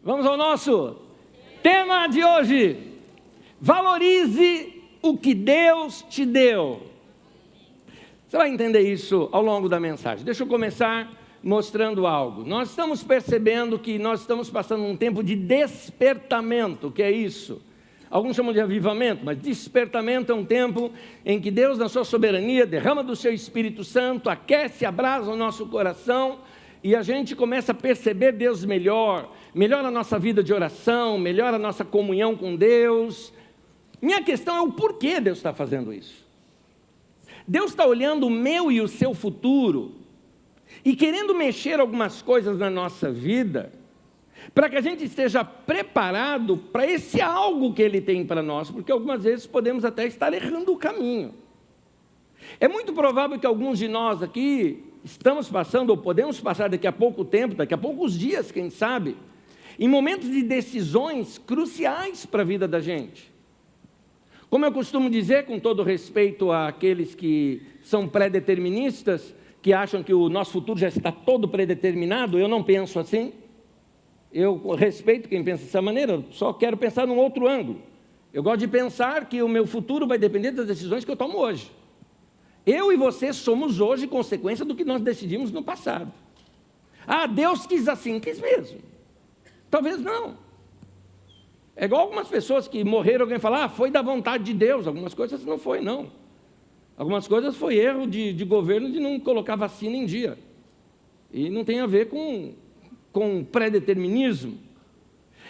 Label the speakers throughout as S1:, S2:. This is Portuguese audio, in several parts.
S1: Vamos ao nosso tema de hoje. Valorize o que Deus te deu. Você vai entender isso ao longo da mensagem. Deixa eu começar mostrando algo. Nós estamos percebendo que nós estamos passando um tempo de despertamento. O que é isso? Alguns chamam de avivamento, mas despertamento é um tempo em que Deus, na sua soberania, derrama do seu Espírito Santo, aquece, abrasa o nosso coração, e a gente começa a perceber Deus melhora a nossa vida de oração, melhora a nossa comunhão com Deus. Minha questão é o porquê Deus está fazendo isso. Deus está olhando o meu e o seu futuro e querendo mexer algumas coisas na nossa vida para que a gente esteja preparado para esse algo que Ele tem para nós, porque algumas vezes podemos até estar errando o caminho. É muito provável que alguns de nós aqui estamos passando, ou podemos passar daqui a pouco tempo, daqui a poucos dias, quem sabe, em momentos de decisões cruciais para a vida da gente. Como eu costumo dizer, com todo respeito àqueles que são pré-deterministas, que acham que o nosso futuro já está todo predeterminado, eu não penso assim. Eu respeito quem pensa dessa maneira, só quero pensar num outro ângulo. Eu gosto de pensar que o meu futuro vai depender das decisões que eu tomo hoje. Eu e você somos hoje consequência do que nós decidimos no passado. Ah, Deus quis assim, quis mesmo. Talvez não. É igual algumas pessoas que morreram, alguém fala, foi da vontade de Deus. Algumas coisas não foi, não. Algumas coisas foi erro de governo de não colocar vacina em dia. E não tem a ver com pré-determinismo.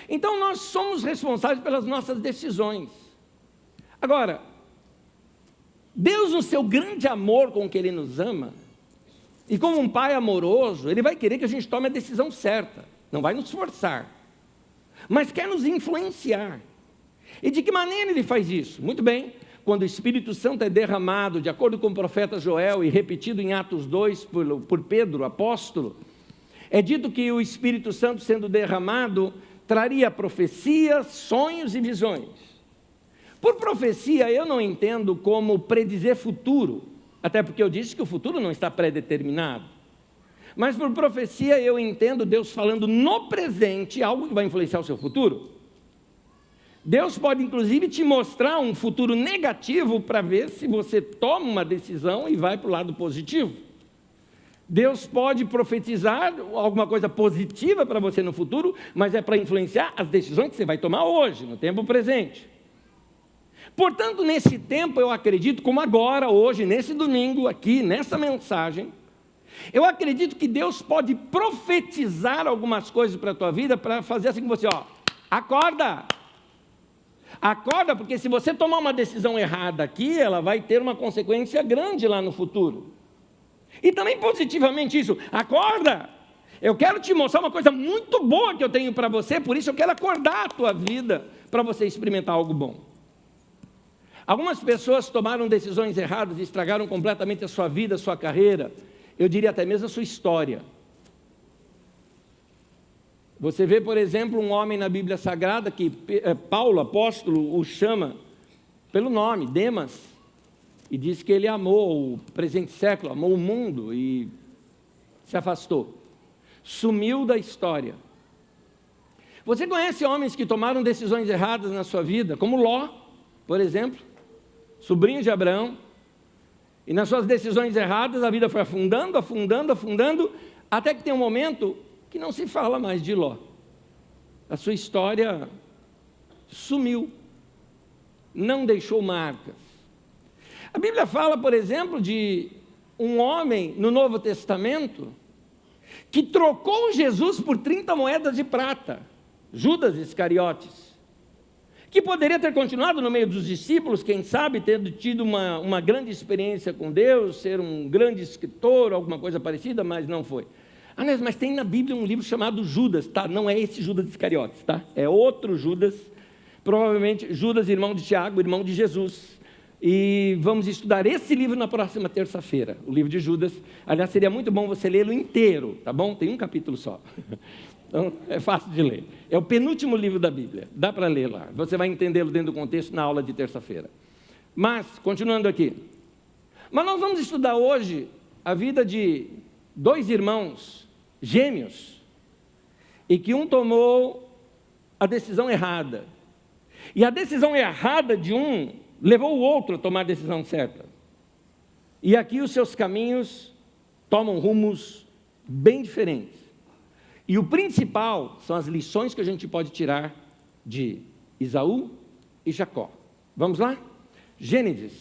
S1: Então, nós somos responsáveis pelas nossas decisões. Agora, Deus, no seu grande amor com que Ele nos ama, e como um pai amoroso, Ele vai querer que a gente tome a decisão certa, não vai nos forçar, mas quer nos influenciar. E de que maneira Ele faz isso? Muito bem, quando o Espírito Santo é derramado, de acordo com o profeta Joel, e repetido em Atos 2 por Pedro, apóstolo, é dito que o Espírito Santo sendo derramado, traria profecias, sonhos e visões. Por profecia, eu não entendo como predizer futuro, até porque eu disse que o futuro não está pré-determinado. Mas por profecia, eu entendo Deus falando no presente algo que vai influenciar o seu futuro. Deus pode, inclusive, te mostrar um futuro negativo para ver se você toma uma decisão e vai para o lado positivo. Deus pode profetizar alguma coisa positiva para você no futuro, mas é para influenciar as decisões que você vai tomar hoje, no tempo presente. Portanto, nesse tempo, eu acredito, como agora, hoje, nesse domingo, aqui, nessa mensagem, eu acredito que Deus pode profetizar algumas coisas para a tua vida, para fazer assim com você, acorda! Acorda, porque se você tomar uma decisão errada aqui, ela vai ter uma consequência grande lá no futuro. E também positivamente isso, acorda! Eu quero te mostrar uma coisa muito boa que eu tenho para você, por isso eu quero acordar a tua vida, para você experimentar algo bom. Algumas pessoas tomaram decisões erradas e estragaram completamente a sua vida, a sua carreira, eu diria até mesmo a sua história. Você vê, por exemplo, um homem na Bíblia Sagrada que Paulo, apóstolo, o chama pelo nome, Demas, e diz que ele amou o presente século, amou o mundo e se afastou, sumiu da história. Você conhece homens que tomaram decisões erradas na sua vida, como Ló, por exemplo, sobrinho de Abraão, e nas suas decisões erradas a vida foi afundando, até que tem um momento que não se fala mais de Ló. A sua história sumiu, não deixou marcas. A Bíblia fala, por exemplo, de um homem no Novo Testamento que trocou Jesus por 30 moedas de prata, Judas Iscariotes, que poderia ter continuado no meio dos discípulos, quem sabe, tendo tido uma grande experiência com Deus, ser um grande escritor, alguma coisa parecida, mas não foi. Mas tem na Bíblia um livro chamado Judas, tá? Não é esse Judas Iscariotes, tá? É outro Judas, provavelmente Judas, irmão de Tiago, irmão de Jesus. E vamos estudar esse livro na próxima terça-feira, o livro de Judas. Aliás, seria muito bom você lê-lo inteiro, tá bom? Tem um capítulo só. Então, é fácil de ler. É o penúltimo livro da Bíblia, dá para ler lá. Você vai entendê-lo dentro do contexto na aula de terça-feira. Mas, continuando aqui. Mas nós vamos estudar hoje a vida de dois irmãos gêmeos, e que um tomou a decisão errada. E a decisão errada de um levou o outro a tomar a decisão certa. E aqui os seus caminhos tomam rumos bem diferentes. E o principal são as lições que a gente pode tirar de Esaú e Jacó. Vamos lá? Gênesis.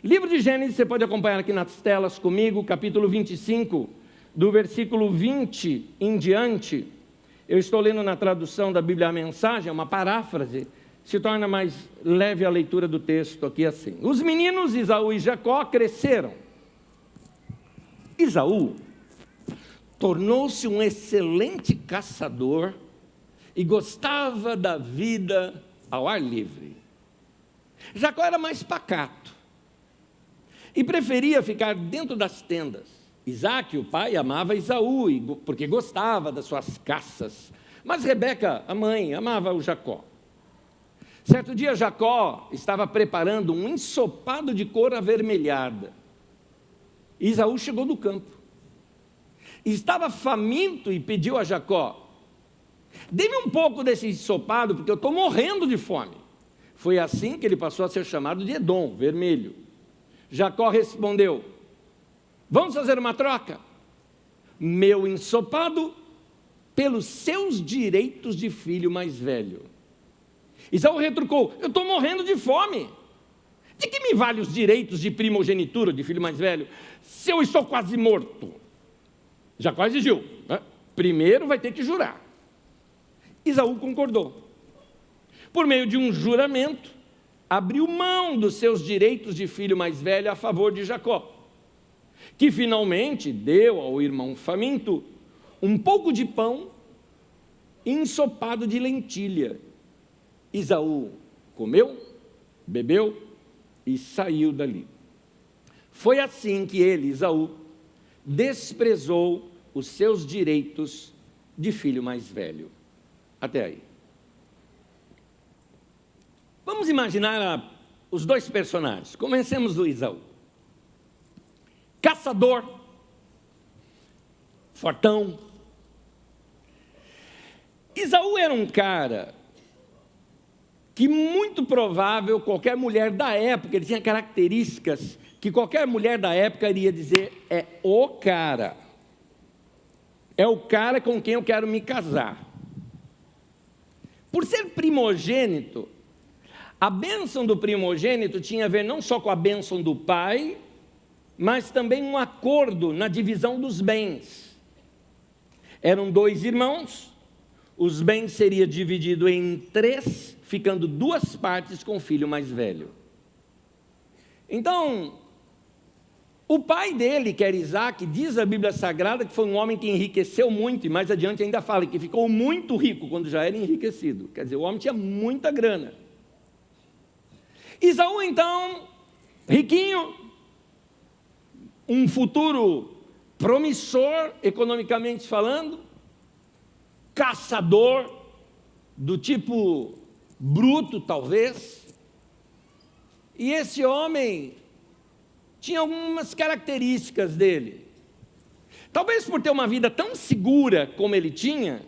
S1: Livro de Gênesis, você pode acompanhar aqui nas telas comigo, capítulo 25, do versículo 20 em diante. Eu estou lendo na tradução da Bíblia a Mensagem, é uma paráfrase, se torna mais leve a leitura do texto aqui assim. Os meninos Esaú e Jacó cresceram. Esaú tornou-se um excelente caçador e gostava da vida ao ar livre. Jacó era mais pacato e preferia ficar dentro das tendas. Isaque, o pai, amava Esaú porque gostava das suas caças, mas Rebeca, a mãe, amava o Jacó. Certo dia, Jacó estava preparando um ensopado de cor avermelhada. Esaú chegou do campo. Estava faminto e pediu a Jacó: dê-me um pouco desse ensopado, porque eu estou morrendo de fome. Foi assim que ele passou a ser chamado de Edom, vermelho. Jacó respondeu: vamos fazer uma troca? Meu ensopado pelos seus direitos de filho mais velho. Esaú retrucou: eu estou morrendo de fome. De que me vale os direitos de primogenitura, de filho mais velho, se eu estou quase morto? Jacó exigiu: primeiro vai ter que jurar. Esaú concordou. Por meio de um juramento, abriu mão dos seus direitos de filho mais velho a favor de Jacó, que finalmente deu ao irmão faminto um pouco de pão e ensopado de lentilha. Esaú comeu, bebeu e saiu dali. Foi assim que ele, Esaú, desprezou os seus direitos de filho mais velho. Até aí. Vamos imaginar os dois personagens. Comecemos do Esaú. Caçador, fortão. Esaú era um cara que muito provável qualquer mulher da época, ele tinha características que qualquer mulher da época iria dizer: é o cara com quem eu quero me casar. Por ser primogênito, a bênção do primogênito tinha a ver não só com a bênção do pai, mas também um acordo na divisão dos bens. Eram 2 irmãos, os bens seriam divididos em 3, ficando 2 partes com o filho mais velho. Então, o pai dele, que era Isaque, diz a Bíblia Sagrada que foi um homem que enriqueceu muito, e mais adiante ainda fala que ficou muito rico quando já era enriquecido. Quer dizer, o homem tinha muita grana. Esaú, então, riquinho, um futuro promissor, economicamente falando, caçador, do tipo bruto, talvez. E esse homem tinha algumas características dele. Talvez por ter uma vida tão segura como ele tinha,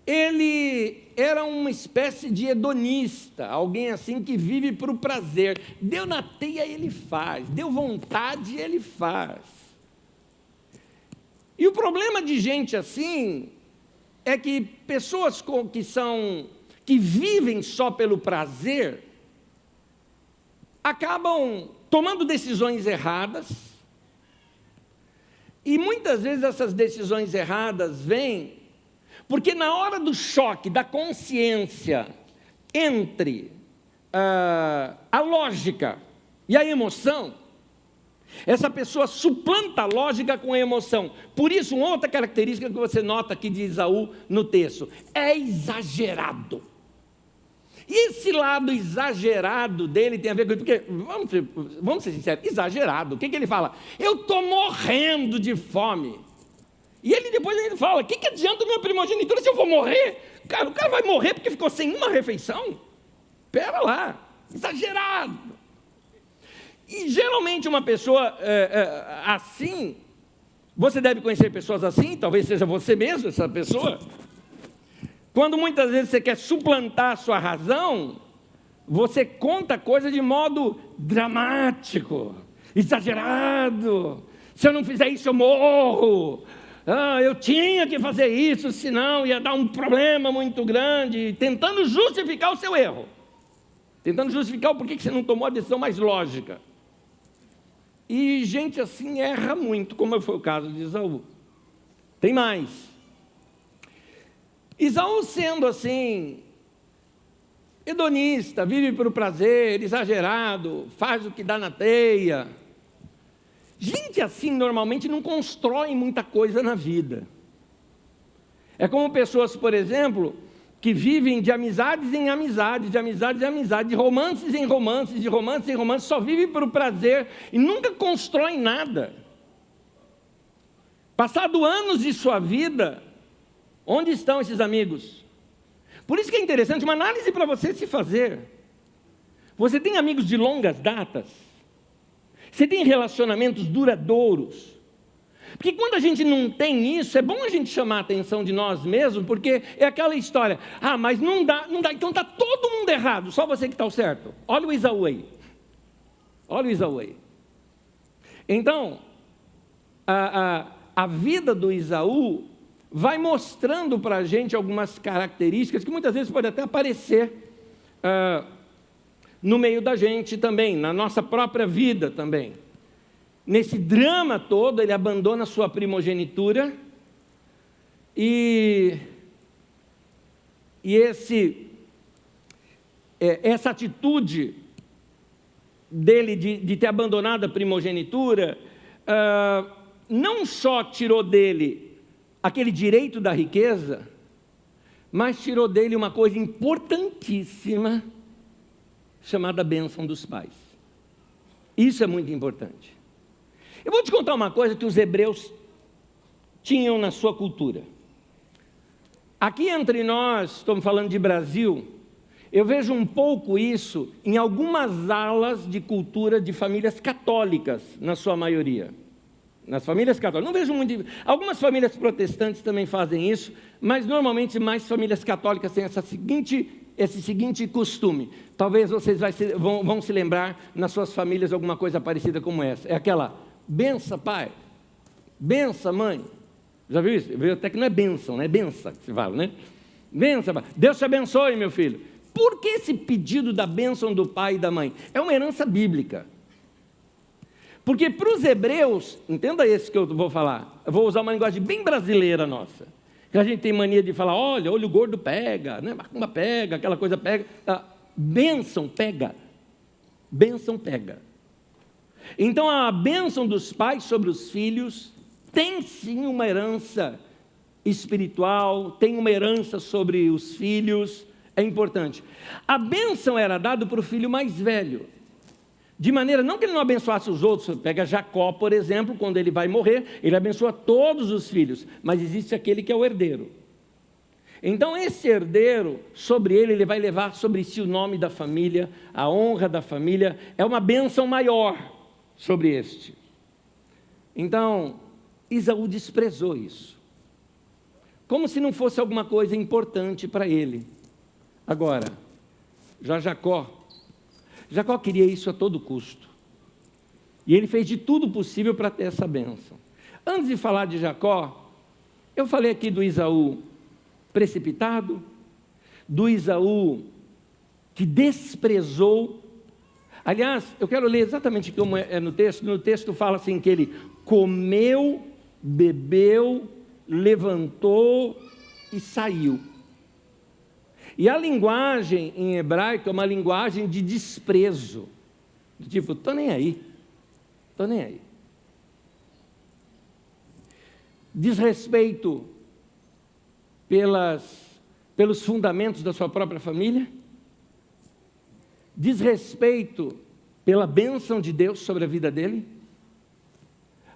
S1: ele era uma espécie de hedonista, alguém assim que vive para o prazer. Deu na teia, ele faz. Deu vontade, ele faz. E o problema de gente assim é que pessoas que vivem só pelo prazer acabam tomando decisões erradas, e muitas vezes essas decisões erradas vêm porque na hora do choque da consciência entre a lógica e a emoção, essa pessoa suplanta a lógica com a emoção. Por isso, uma outra característica que você nota aqui de Esaú no texto: é exagerado. E esse lado exagerado dele tem a ver com... Porque, vamos ser sinceros, exagerado. O que ele fala? Eu estou morrendo de fome. E ele depois ainda fala: o que adianta a minha primogenitura se eu vou morrer? Cara, o cara vai morrer porque ficou sem uma refeição? Espera lá, exagerado. E geralmente uma pessoa assim, você deve conhecer pessoas assim, talvez seja você mesmo essa pessoa. Quando muitas vezes você quer suplantar a sua razão, você conta coisa de modo dramático, exagerado. Se eu não fizer isso, eu morro. Eu tinha que fazer isso, senão ia dar um problema muito grande, tentando justificar o seu erro. Tentando justificar o porquê que você não tomou a decisão mais lógica. E gente assim erra muito, como foi o caso de Esaú. Tem mais. Esaú sendo assim, hedonista, vive por prazer, exagerado, faz o que dá na teia. Gente assim normalmente não constrói muita coisa na vida. É como pessoas, por exemplo, que vivem de amizades em amizades, de amizades em amizades, de romances em romances, de romances em romances, só vivem por prazer e nunca constroem nada. Passado anos de sua vida, onde estão esses amigos? Por isso que é interessante, uma análise para você se fazer. Você tem amigos de longas datas? Você tem relacionamentos duradouros? Porque quando a gente não tem isso, é bom a gente chamar a atenção de nós mesmos, porque é aquela história, mas não dá, então está todo mundo errado, só você que está o certo. Olha o Esaú aí. Olha o Esaú aí. Então, a vida do Esaú vai mostrando para a gente algumas características que muitas vezes podem até aparecer no meio da gente também, na nossa própria vida também. Nesse drama todo, ele abandona a sua primogenitura e essa atitude dele de ter abandonado a primogenitura não só tirou dele aquele direito da riqueza, mas tirou dele uma coisa importantíssima chamada bênção dos pais. Isso é muito importante. Eu vou te contar uma coisa que os hebreus tinham na sua cultura. Aqui entre nós, estamos falando de Brasil, eu vejo um pouco isso em algumas alas de cultura de famílias católicas, na sua maioria. Nas famílias católicas, não vejo muito. Algumas famílias protestantes também fazem isso, mas normalmente mais famílias católicas têm esse seguinte costume. Talvez vocês vão se lembrar nas suas famílias alguma coisa parecida como essa. É aquela: benção, pai. Benção, mãe. Já viu isso? Até que não é bênção, né? É benção que se fala, né? Benção, pai. Deus te abençoe, meu filho. Por que esse pedido da bênção do pai e da mãe? É uma herança bíblica. Porque para os hebreus, entenda esse que eu vou falar. Eu vou usar uma linguagem bem brasileira nossa. Que a gente tem mania de falar, olha, olho gordo pega, né? Macumba pega, aquela coisa pega. Bênção pega. Bênção pega. Então a bênção dos pais sobre os filhos tem sim uma herança espiritual, tem uma herança sobre os filhos, é importante. A bênção era dada para o filho mais velho, de maneira não que ele não abençoasse os outros. Pega Jacó, por exemplo, quando ele vai morrer, ele abençoa todos os filhos, mas existe aquele que é o herdeiro. Então esse herdeiro, sobre ele vai levar sobre si o nome da família, a honra da família, é uma bênção maior sobre este. Então, Esaú desprezou isso, como se não fosse alguma coisa importante para ele. Agora, Jacó queria isso a todo custo, e ele fez de tudo possível para ter essa bênção. Antes de falar de Jacó, eu falei aqui do Esaú precipitado, do Esaú que desprezou. Aliás, eu quero ler exatamente como é no texto. No texto fala assim que ele comeu, bebeu, levantou e saiu. E a linguagem em hebraico é uma linguagem de desprezo. Tipo, estou nem aí. Desrespeito pelos fundamentos da sua própria família. Desrespeito pela bênção de Deus sobre a vida dele.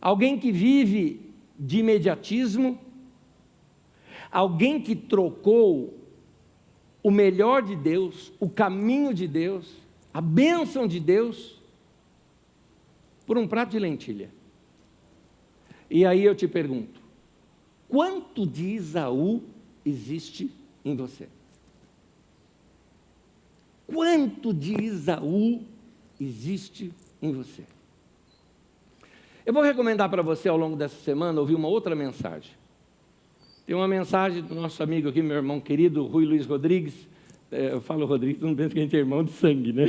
S1: Alguém que vive de imediatismo. Alguém que trocou o melhor de Deus, o caminho de Deus, a bênção de Deus, por um prato de lentilha. E aí eu te pergunto, quanto de Esaú existe em você? Quanto de Esaú existe em você? Eu vou recomendar para você ao longo dessa semana ouvir uma outra mensagem. Tem uma mensagem do nosso amigo aqui, meu irmão querido, Rui Luiz Rodrigues. Eu falo Rodrigues, não pensa que a gente é irmão de sangue, né?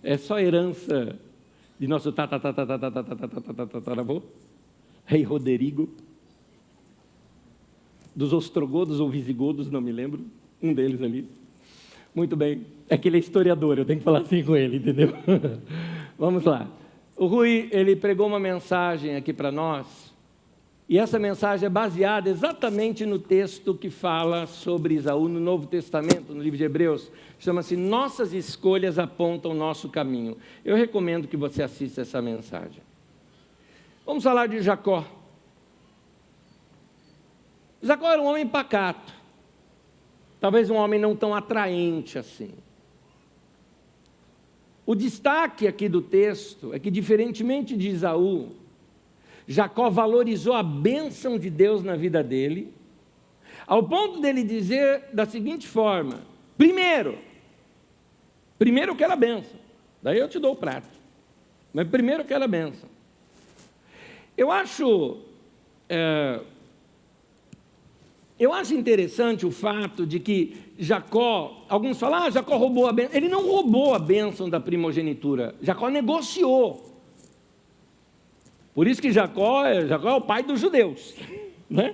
S1: É só herança de nosso tataravô, rei Rodrigo, dos ostrogodos ou visigodos, não me lembro, um deles ali. Muito bem, é que ele é historiador, eu tenho que falar assim com ele, entendeu? Vamos lá. O Rui, ele pregou uma mensagem aqui para nós, e essa mensagem é baseada exatamente no texto que fala sobre Esaú no Novo Testamento, no livro de Hebreus. Chama-se Nossas Escolhas Apontam o Nosso Caminho. Eu recomendo que você assista essa mensagem. Vamos falar de Jacó. Jacó era um homem pacato. Talvez um homem não tão atraente assim. O destaque aqui do texto é que, diferentemente de Esaú, Jacó valorizou a bênção de Deus na vida dele, ao ponto dele dizer da seguinte forma: primeiro eu quero a bênção, daí eu te dou o prato, mas primeiro eu quero a bênção. Eu acho interessante o fato de que Jacó, alguns falam, Jacó roubou a bênção. Ele não roubou a bênção da primogenitura, Jacó negociou. Por isso que Jacó é o pai dos judeus, né?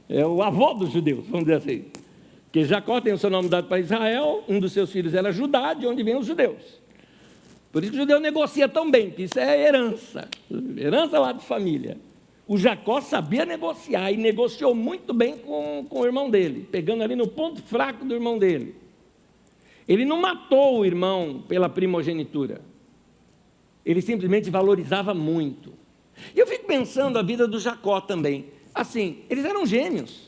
S1: É o avô dos judeus, vamos dizer assim. Porque Jacó tem o seu nome dado para Israel, um dos seus filhos era Judá, de onde vêm os judeus. Por isso que o judeu negocia tão bem, que isso é herança lá de família. O Jacó sabia negociar e negociou muito bem com o irmão dele, pegando ali no ponto fraco do irmão dele. Ele não matou o irmão pela primogenitura, ele simplesmente valorizava muito. E eu fico pensando a vida do Jacó também. Assim, eles eram gêmeos.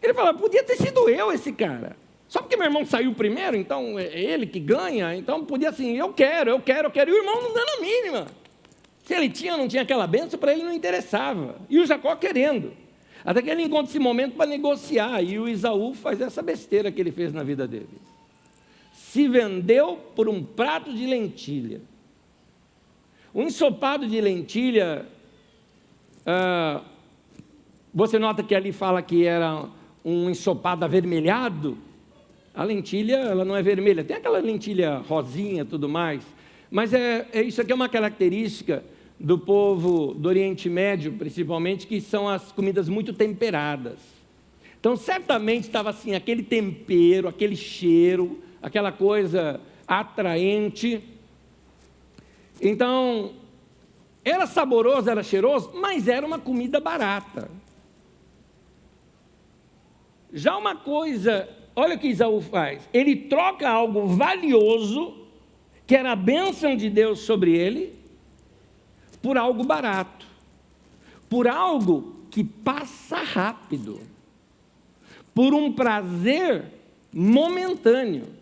S1: Ele falava, podia ter sido eu esse cara. Só porque meu irmão saiu primeiro, então é ele que ganha. Então podia assim, eu quero. E o irmão não dando a mínima. Se ele tinha ou não tinha aquela bênção, para ele não interessava. E o Jacó querendo. Até que ele encontra esse momento para negociar. E o Esaú faz essa besteira que ele fez na vida dele. Se vendeu por um prato de lentilha. O ensopado de lentilha, você nota que ali fala que era um ensopado avermelhado. A lentilha, ela não é vermelha, tem aquela lentilha rosinha e tudo mais, mas isso aqui é uma característica do povo do Oriente Médio, principalmente, que são as comidas muito temperadas. Então, certamente estava assim, aquele tempero, aquele cheiro, aquela coisa atraente. Então, era saboroso, era cheiroso, mas era uma comida barata. Já uma coisa, olha o que Esaú faz, ele troca algo valioso, que era a bênção de Deus sobre ele, por algo barato, por algo que passa rápido, por um prazer momentâneo.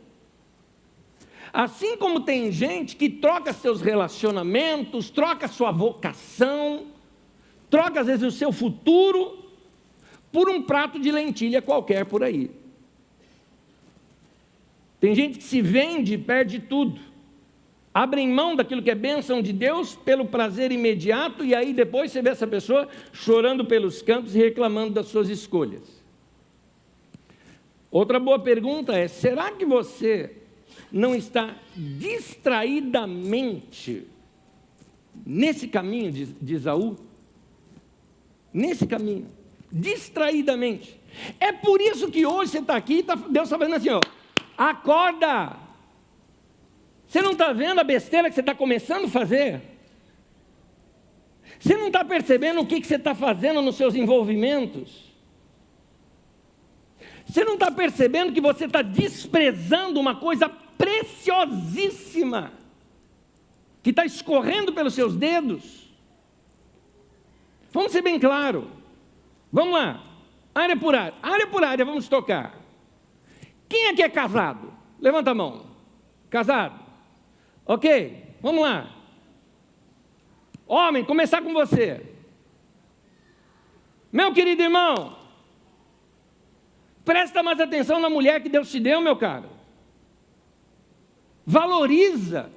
S1: Assim como tem gente que troca seus relacionamentos, troca sua vocação, troca às vezes o seu futuro, por um prato de lentilha qualquer por aí. Tem gente que se vende e perde tudo. Abrem mão daquilo que é bênção de Deus pelo prazer imediato, e aí depois você vê essa pessoa chorando pelos cantos e reclamando das suas escolhas. Outra boa pergunta é, será que você não está distraidamente nesse caminho de Esaú? Nesse caminho, distraidamente. É por isso que hoje você está aqui, Deus está fazendo assim, ó, acorda. Você não está vendo a besteira que você está começando a fazer? Você não está percebendo o que você está fazendo nos seus envolvimentos? Você não está percebendo que você está desprezando uma coisa preciosíssima, que está escorrendo pelos seus dedos? Vamos ser bem claros. Vamos lá, área por área vamos tocar. Quem aqui é casado? Levanta a mão. Casado? Ok, vamos lá. Homem, começar com você. Meu querido irmão, Presta mais atenção na mulher que Deus te deu, meu caro. Valoriza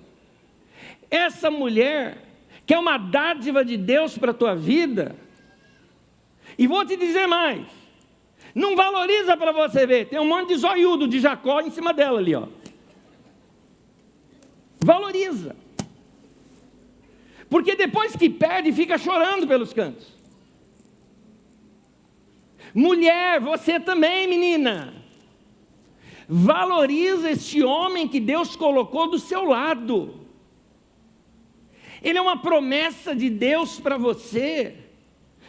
S1: essa mulher, que é uma dádiva de Deus para a tua vida. E vou te dizer mais, não valoriza para você ver, tem um monte de zoiudo de Jacó em cima dela ali, ó. Valoriza. Porque depois que perde, fica chorando pelos cantos. Mulher, você também, menina. Valoriza este homem que Deus colocou do seu lado. Ele é uma promessa de Deus para você.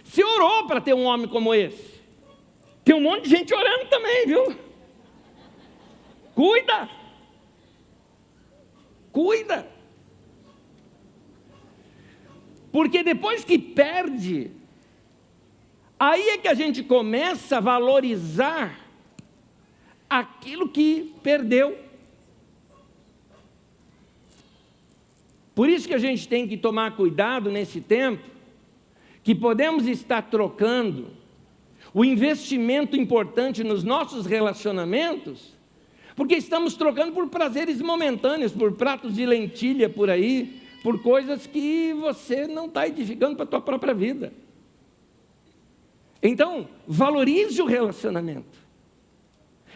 S1: Você orou para ter um homem como esse. Tem um monte de gente orando também, viu? Cuida. Cuida. Porque depois que perde, aí é que a gente começa a valorizar aquilo que perdeu. Por isso que a gente tem que tomar cuidado nesse tempo, que podemos estar trocando o investimento importante nos nossos relacionamentos, porque estamos trocando por prazeres momentâneos, por pratos de lentilha por aí, por coisas que você não está edificando para a tua própria vida. Então, valorize o relacionamento.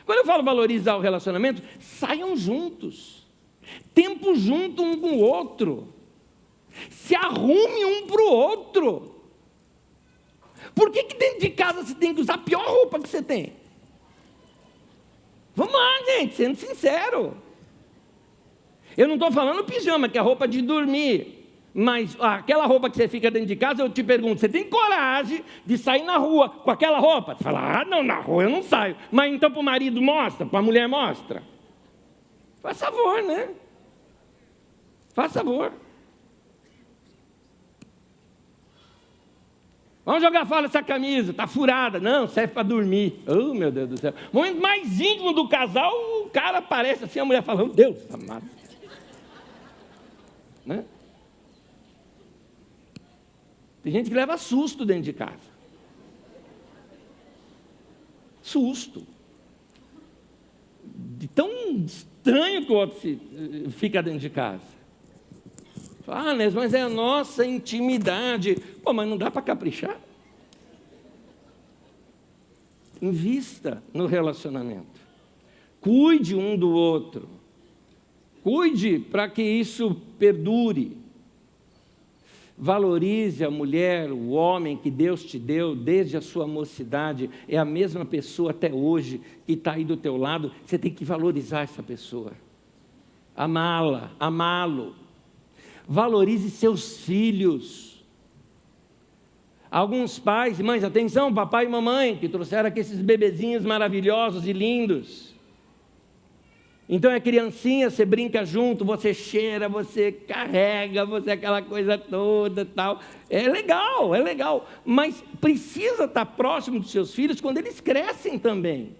S1: Quando eu falo valorizar o relacionamento, saiam juntos, tempo junto um com o outro, se arrume um para o outro. Por que dentro de casa você tem que usar a pior roupa que você tem? Vamos lá, gente, sendo sincero. Eu não estou falando pijama, que é roupa de dormir, mas aquela roupa que você fica dentro de casa, eu te pergunto, você tem coragem de sair na rua com aquela roupa? Você fala, não, na rua eu não saio. Mas então para o marido mostra, para a mulher mostra. Faz favor, né? Faz favor. Vamos jogar fora essa camisa, está furada. Não, serve para dormir. Oh, meu Deus do céu. No momento mais íntimo do casal, o cara aparece assim, a mulher fala, oh, Deus amado. Né? Tem gente que leva susto dentro de casa. Susto. De tão estranho que o outro fica dentro de casa. Mas é a nossa intimidade. Pô, mas não dá para caprichar? Invista no relacionamento. Cuide um do outro. Cuide para que isso perdure. Valorize a mulher, o homem que Deus te deu desde a sua mocidade. É a mesma pessoa até hoje que está aí do teu lado. Você tem que valorizar essa pessoa. Amá-la, amá-lo. Valorize seus filhos. Alguns pais e mães, atenção, papai e mamãe, que trouxeram aqui esses bebezinhos maravilhosos e lindos. Então é criancinha, você brinca junto, você cheira, você carrega, você aquela coisa toda tal. É legal, mas precisa estar próximo dos seus filhos quando eles crescem também.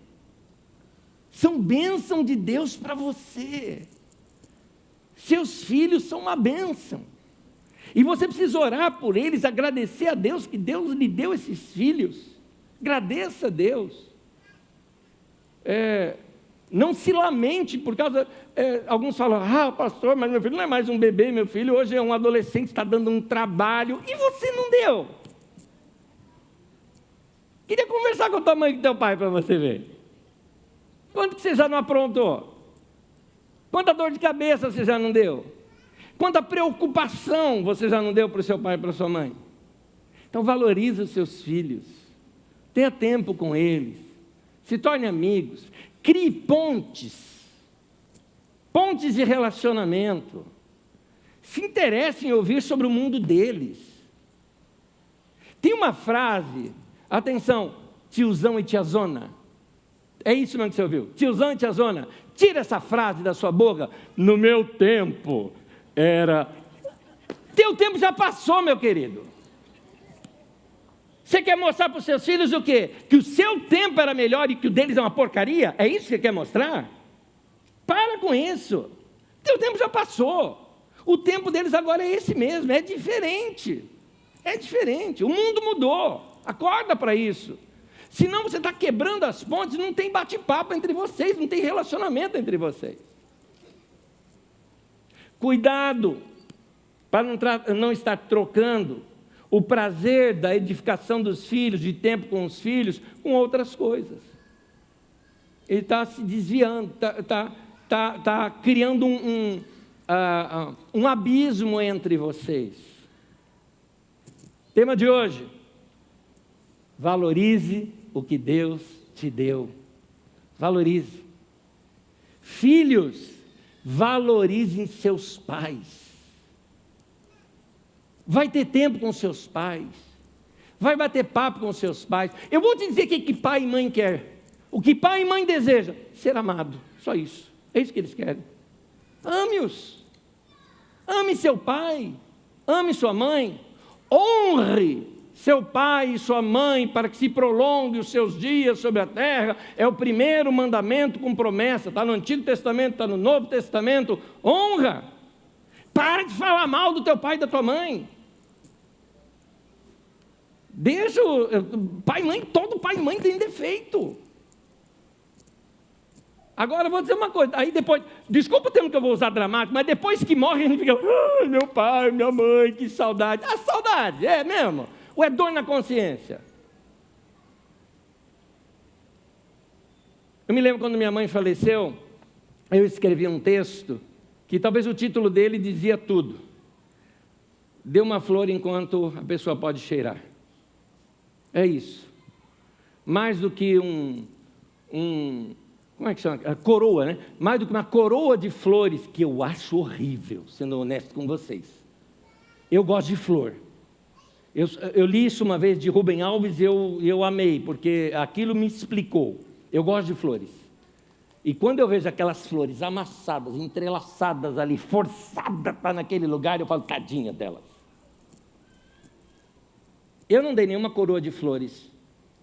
S1: São bênção de Deus para você. Seus filhos são uma bênção. E você precisa orar por eles, agradecer a Deus que Deus lhe deu esses filhos. Agradeça a Deus. Não se lamente por causa... alguns falam, pastor, mas meu filho não é mais um bebê, meu filho hoje é um adolescente, está dando um trabalho. E você não deu? Queria conversar com a tua mãe e com o teu pai para você ver. Quanto que você já não aprontou? Quanta dor de cabeça você já não deu? Quanta preocupação você já não deu para o seu pai e para a sua mãe? Então valorize os seus filhos. Tenha tempo com eles. Se torne amigos. Crie pontes. Pontes de relacionamento. Se interesse em ouvir sobre o mundo deles. Tem uma frase, atenção, tiozão e tiazona. É isso mesmo que você ouviu? Tiozão e tiazona. Tira essa frase da sua boca. No meu tempo era... Teu tempo já passou, meu querido. Você quer mostrar para os seus filhos o quê? Que o seu tempo era melhor e que o deles é uma porcaria? É isso que você quer mostrar? Para com isso. Teu tempo já passou. O tempo deles agora é esse mesmo. É diferente. É diferente. O mundo mudou. Acorda para isso. Senão você está quebrando as pontes, não tem bate-papo entre vocês, não tem relacionamento entre vocês. Cuidado para não estar trocando o prazer da edificação dos filhos, de tempo com os filhos, com outras coisas. Ele está se desviando, está criando um abismo entre vocês. Tema de hoje: valorize o que Deus te deu. Valorize. Filhos, valorizem seus pais. Vai ter tempo com seus pais. Vai bater papo com seus pais. Eu vou te dizer o que pai e mãe quer. O que pai e mãe desejam? Ser amado. Só isso. É isso que eles querem. Ame-os. Ame seu pai. Ame sua mãe. Honre seu pai e sua mãe para que se prolongue os seus dias sobre a terra. É o primeiro mandamento com promessa. Está no Antigo Testamento, está no Novo Testamento. Honra. Para de falar mal do teu pai e da tua mãe. Deixa pai e mãe, todo pai e mãe tem defeito. Agora eu vou dizer uma coisa, aí depois, desculpa o termo que eu vou usar dramático, mas depois que morre a gente fica, meu pai, minha mãe, que saudade. Ah, saudade, é mesmo? Ou é dor na consciência? Eu me lembro quando minha mãe faleceu, eu escrevi um texto, que talvez o título dele dizia tudo. Dê uma flor enquanto a pessoa pode cheirar. É isso. Mais do que como é que chama? A coroa, né? Mais do que uma coroa de flores, que eu acho horrível, sendo honesto com vocês. Eu gosto de flor. Eu li isso uma vez de Rubem Alves e eu amei, porque aquilo me explicou. Eu gosto de flores. E quando eu vejo aquelas flores amassadas, entrelaçadas ali, forçadas para naquele lugar, eu falo, tadinha delas. Eu não dei nenhuma coroa de flores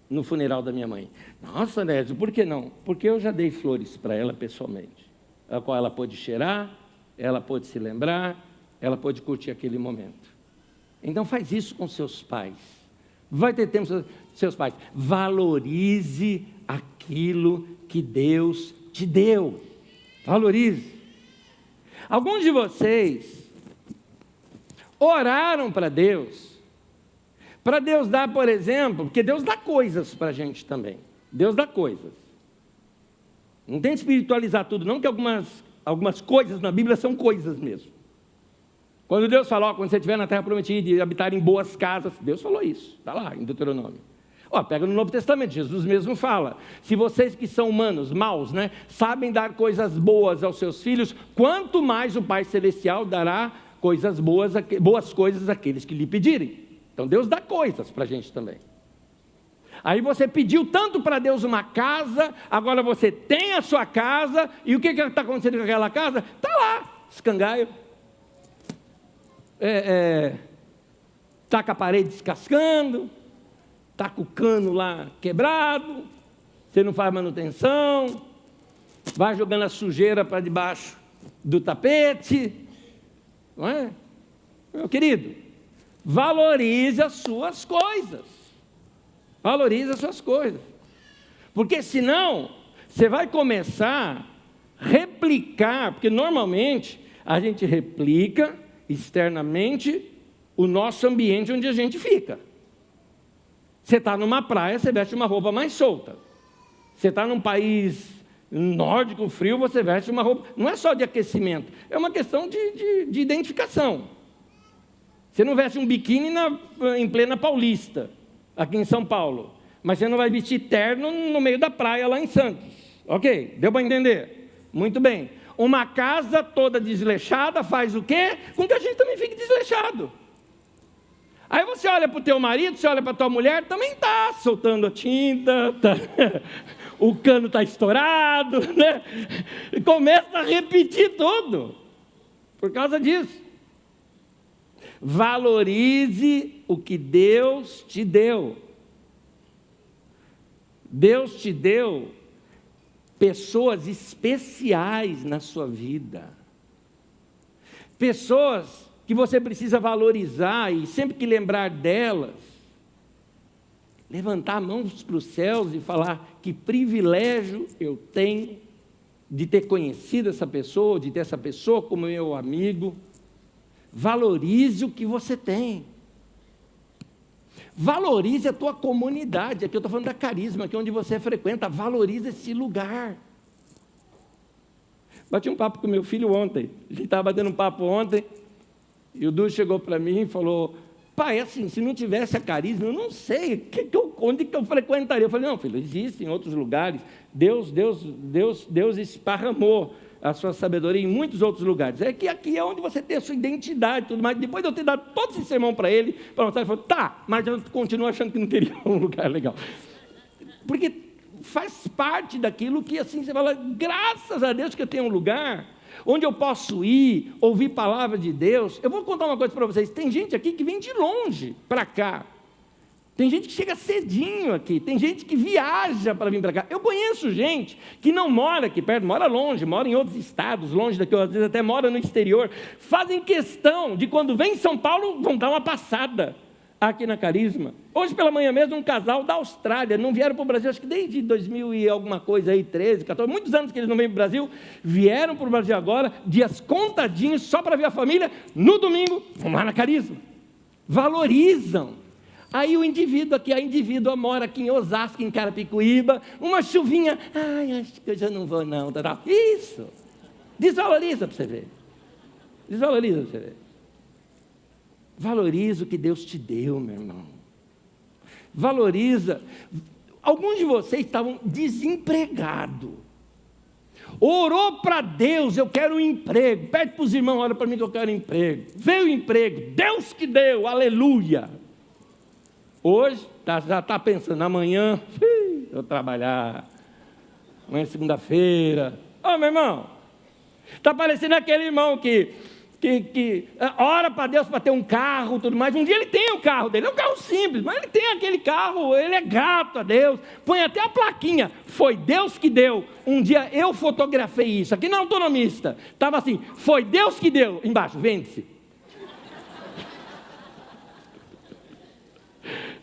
S1: no funeral da minha mãe. Nossa, Nézio, por que não? Porque eu já dei flores para ela pessoalmente, a qual ela pôde cheirar, ela pôde se lembrar, ela pôde curtir aquele momento. Então faz isso com seus pais. Vai ter tempo com seus pais. Valorize aquilo que Deus te deu. Valorize. Alguns de vocês oraram para Deus dar, por exemplo, porque Deus dá coisas para a gente também. Deus dá coisas. Não tem que espiritualizar tudo, não, que algumas coisas na Bíblia são coisas mesmo. Quando Deus falou, quando você estiver na terra prometida e habitar em boas casas, Deus falou isso, está lá em Deuteronômio. Pega no Novo Testamento, Jesus mesmo fala, se vocês que são humanos, maus, né, sabem dar coisas boas aos seus filhos, quanto mais o Pai Celestial dará boas coisas àqueles que lhe pedirem. Então Deus dá coisas para a gente também. Aí você pediu tanto para Deus uma casa, agora você tem a sua casa, e o que está acontecendo com aquela casa? Está lá, escangalho. Está com a parede descascando, está com o cano lá quebrado, você não faz manutenção, vai jogando a sujeira para debaixo do tapete, não é? Meu querido, valorize as suas coisas. Valorize as suas coisas. Porque senão, você vai começar a replicar, porque normalmente a gente replica externamente o nosso ambiente onde a gente fica. Você está numa praia, você veste uma roupa mais solta. Você está num país nórdico, frio, você veste uma roupa... Não é só de aquecimento, é uma questão de identificação. Você não veste um biquíni em plena Paulista, aqui em São Paulo, mas você não vai vestir terno no meio da praia lá em Santos. Ok? Deu para entender? Muito bem. Uma casa toda desleixada faz o quê? Com que a gente também fique desleixado. Aí você olha para o teu marido, você olha para a tua mulher, também está soltando a tinta, o cano está estourado, né? E começa a repetir tudo, por causa disso. Valorize o que Deus te deu. Deus te deu pessoas especiais na sua vida. Pessoas que você precisa valorizar e sempre que lembrar delas, levantar a mão para os céus e falar: que privilégio eu tenho de ter conhecido essa pessoa, de ter essa pessoa como meu amigo. Valorize o que você tem. Valorize a tua comunidade. Aqui eu estou falando da Carisma, aqui onde você frequenta. Valorize esse lugar. Bati um papo com meu filho ontem. A gente estava batendo um papo ontem, e o Du chegou para mim e falou: pai, assim, se não tivesse a Carisma, eu não sei onde que eu frequentaria. Eu falei: não, filho, existem outros lugares. Deus esparramou a sua sabedoria em muitos outros lugares. É que aqui é onde você tem a sua identidade e tudo mais. Depois de eu ter dado todo esse sermão para ele, ele falou: tá, mas eu continuo achando que não teria um lugar legal. Porque faz parte daquilo que, assim, você fala: graças a Deus que eu tenho um lugar onde eu posso ir, ouvir palavra de Deus. Eu vou contar uma coisa para vocês: tem gente aqui que vem de longe para cá, tem gente que chega cedinho aqui, tem gente que viaja para vir para cá. Eu conheço gente que não mora aqui perto, mora longe, mora em outros estados, longe daqui, às vezes até mora no exterior, fazem questão de, quando vem em São Paulo, vão dar uma passada aqui na Carisma. Hoje pela manhã mesmo, um casal da Austrália, não vieram para o Brasil, acho que desde 2000 e alguma coisa aí, 13, 14, muitos anos que eles não vêm para o Brasil, vieram para o Brasil agora, dias contadinhos, só para ver a família. No domingo, vão lá na Carisma, valorizam. Aí o indivíduo aqui, a indivídua mora aqui em Osasco, em Carapicuíba, uma chuvinha, ai, acho que eu já não vou não, isso, desvaloriza para você ver, desvaloriza para você ver. Valoriza o que Deus te deu, meu irmão. Valoriza. Alguns de vocês estavam desempregados. Orou para Deus: eu quero um emprego. Pede para os irmãos: olha para mim que eu quero um emprego. Veio o emprego, Deus que deu, aleluia. Hoje já está pensando: amanhã eu vou trabalhar. Amanhã é segunda-feira. Ô, meu irmão, está parecendo aquele irmão que ora para Deus para ter um carro, tudo mais. Um dia ele tem o carro dele, é um carro simples, mas ele tem aquele carro, ele é grato a Deus, põe até a plaquinha: foi Deus que deu. Um dia eu fotografei isso, aqui na Autonomista, estava assim: foi Deus que deu, embaixo, vende-se.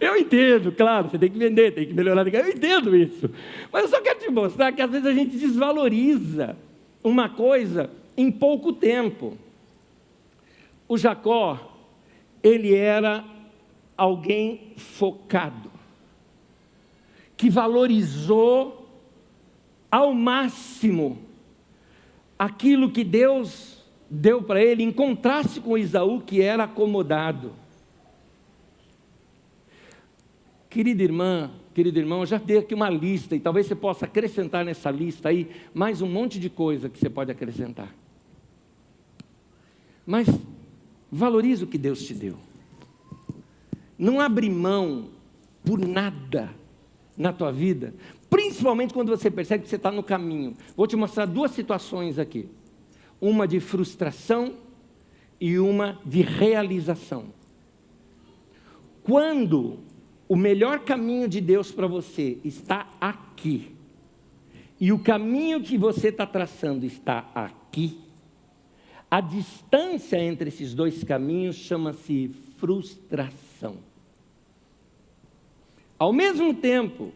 S1: Eu entendo, claro, você tem que vender, tem que melhorar, eu entendo isso, mas eu só quero te mostrar que às vezes a gente desvaloriza uma coisa em pouco tempo. O Jacó, ele era alguém focado, que valorizou ao máximo aquilo que Deus deu para ele, em contraste com Esaú, que era acomodado. Querida irmã, querido irmão, eu já dei aqui uma lista, e talvez você possa acrescentar nessa lista aí mais um monte de coisa que você pode acrescentar. Mas valorize o que Deus te deu. Não abre mão por nada na tua vida, principalmente quando você percebe que você está no caminho. Vou te mostrar duas situações aqui: uma de frustração e uma de realização. Quando o melhor caminho de Deus para você está aqui, e o caminho que você está traçando está aqui, a distância entre esses dois caminhos chama-se frustração. Ao mesmo tempo,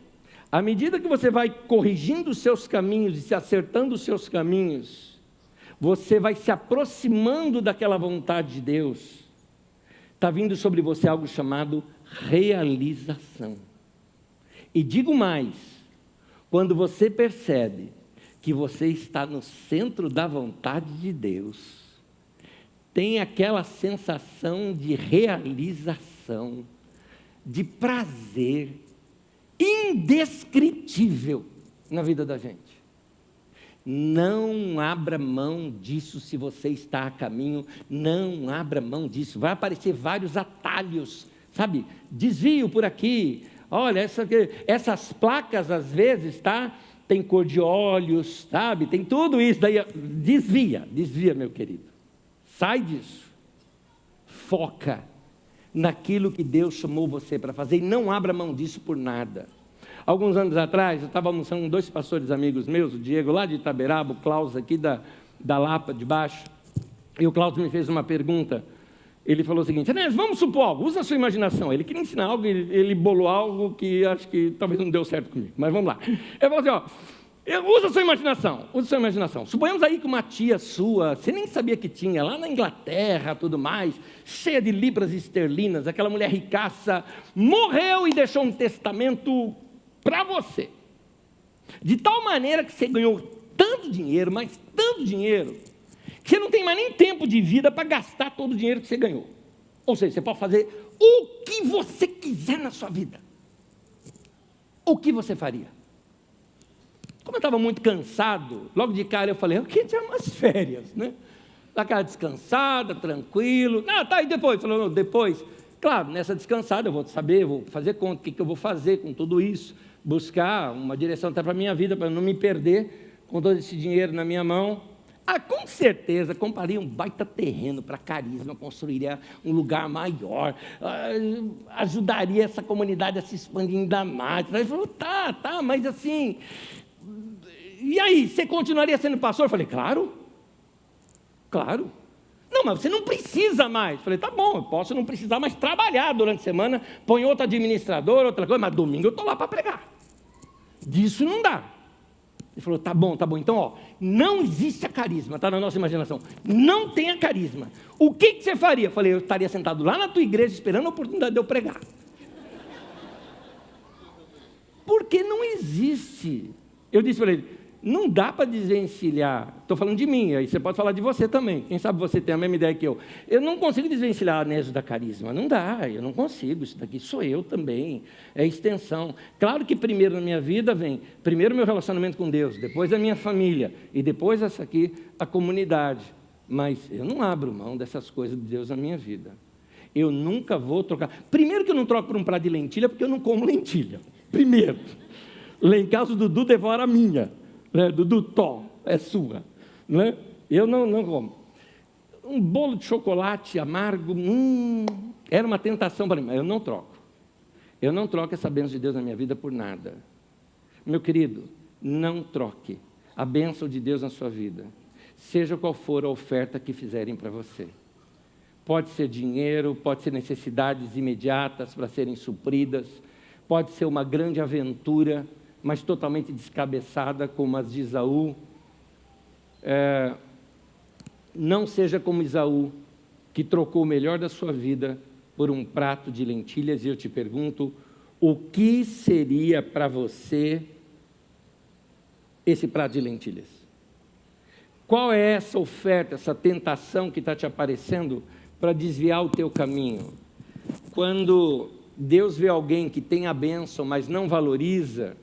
S1: à medida que você vai corrigindo os seus caminhos e se acertando os seus caminhos, você vai se aproximando daquela vontade de Deus. Está vindo sobre você algo chamado realização. E digo mais: quando você percebe que você está no centro da vontade de Deus, tem aquela sensação de realização, de prazer indescritível na vida da gente. Não abra mão disso. Se você está a caminho, não abra mão disso. Vai aparecer vários atalhos, sabe? Desvio por aqui. Olha, essas placas às vezes, tá? Tem cor de olhos, sabe? Tem tudo isso. Daí desvia, meu querido. Sai disso. Foca naquilo que Deus chamou você para fazer e não abra mão disso por nada. Alguns anos atrás, eu estava almoçando com dois pastores amigos meus, o Diego lá de Itaberaba, o Klaus aqui da Lapa de baixo, e o Klaus me fez uma pergunta, Ele falou o seguinte: Enéas, vamos supor algo, usa a sua imaginação. Ele queria ensinar algo, ele bolou algo que acho que talvez não deu certo comigo, mas vamos lá. Ele falou assim, usa a sua imaginação, usa a sua imaginação. Suponhamos aí que uma tia sua, você nem sabia que tinha, lá na Inglaterra, tudo mais, cheia de libras esterlinas, aquela mulher ricaça, morreu e deixou um testamento para você. De tal maneira que você ganhou tanto dinheiro, mas tanto dinheiro, que você não tem mais nem tempo de vida para gastar todo o dinheiro que você ganhou. Ou seja, você pode fazer o que você quiser na sua vida. O que você faria? Como eu estava muito cansado, logo de cara eu falei, eu queria tirar umas férias, né? Da cara descansada, tranquilo. Tá, e depois? Falou, não, depois. Claro, nessa descansada eu vou saber, vou fazer conta, o que eu vou fazer com tudo isso, buscar uma direção até para a minha vida, para não me perder com todo esse dinheiro na minha mão. Com certeza, compraria um baita terreno para Carisma, construiria um lugar maior, ajudaria essa comunidade a se expandir ainda mais. Ele falou, tá, mas assim, e aí, você continuaria sendo pastor? Eu falei, claro. Não, mas você não precisa mais. Eu falei, tá bom, eu posso não precisar mais trabalhar durante a semana, põe outro administrador, outra coisa, mas domingo eu estou lá para pregar. Disso não dá. Ele falou, tá bom, então, não existe a Carisma, está na nossa imaginação, não tem a Carisma. O que você faria? Eu falei, eu estaria sentado lá na tua igreja, esperando a oportunidade de eu pregar. Porque não existe. Eu disse para ele, não dá para desvencilhar, estou falando de mim, aí você pode falar de você também, quem sabe você tem a mesma ideia que eu não consigo desvencilhar a Anésio da Carisma, não dá, eu não consigo, isso daqui sou eu também, é extensão. Claro que primeiro na minha vida vem, primeiro meu relacionamento com Deus, depois a minha família, e depois essa aqui, a comunidade, mas eu não abro mão dessas coisas de Deus na minha vida, eu nunca vou trocar. Primeiro que eu não troco por um prato de lentilha, porque eu não como lentilha, primeiro, lá em casa o Dudu devora a minha, né? Dudu, é sua, né? Eu não como. Um bolo de chocolate amargo, era uma tentação para mim, mas eu não troco essa bênção de Deus na minha vida por nada. Meu querido, não troque a bênção de Deus na sua vida, seja qual for a oferta que fizerem para você. Pode ser dinheiro, pode ser necessidades imediatas para serem supridas, pode ser uma grande aventura, mas totalmente descabeçada, como as de Esaú. Não seja como Esaú, que trocou o melhor da sua vida por um prato de lentilhas, e eu te pergunto, o que seria para você esse prato de lentilhas? Qual é essa oferta, essa tentação que está te aparecendo para desviar o teu caminho? Quando Deus vê alguém que tem a bênção, mas não valoriza,